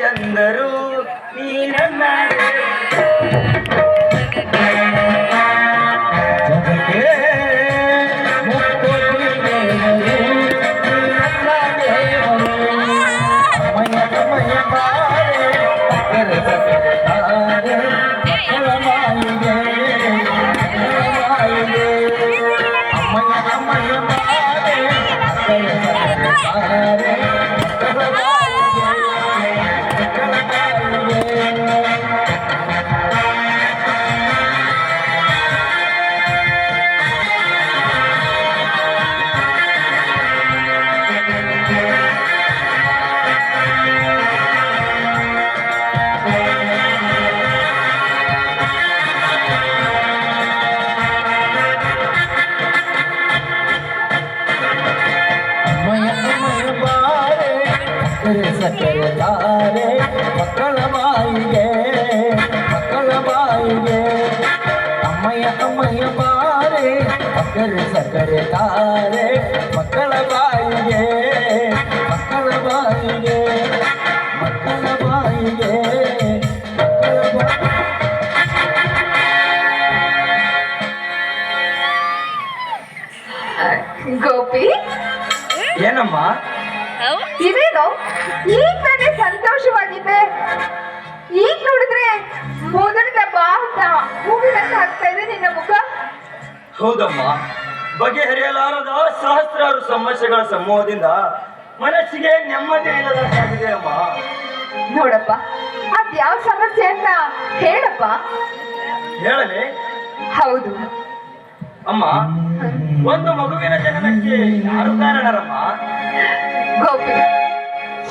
ಅಂದರು ನೀನನ್ನ ಸಕ್ಕರೆ ತಾರೆ ಮಕ್ಕಳ ಬಾಯಿಗೆ ಅಮ್ಮಯ್ಯ ಅಮ್ಮಯ್ಯ ಬಾರೆ ಸಕ್ಕರೆ ತಾರೆ ಮಕ್ಕಳ ಬಾಯಿಗೆ ಗೋಪಿ ಏನಮ್ಮ ಇದೇನು ಈಗ ತಾನೇ ಸಂತೋಷವಾಗಿದ್ದೆ ಈಗ ನೋಡಿದ್ರೆ ಮೊದಲಿನ ಬಾಹುಟ ಹೂವಿನಂತ ಆಗ್ತಾ ಇದೆ ನಿನ್ನ ಮುಖ. ಹೌದಮ್ಮ, ಬಗೆಹರಿಯಲಾರದ ಸಹಸ್ರಾರು ಸಮಸ್ಯೆಗಳ ಸಮೂಹದಿಂದ ಮನಸ್ಸಿಗೆ ನೆಮ್ಮದಿ ಇಲ್ಲದ ಸಾಗಿದೆ ಅಮ್ಮ. ನೋಡಪ್ಪ, ಅದ್ಯಾವ ಸಮಸ್ಯೆ ಅಂತ ಹೇಳಪ್ಪ. ಹೇಳಲಿ? ಹೌದು ಅಮ್ಮ, ಒಂದು ಮಗುವಿನ ಜನನಕ್ಕೆ ಯಾರು ಕಾರಣರಮ್ಮ? ಗೋಪಿ,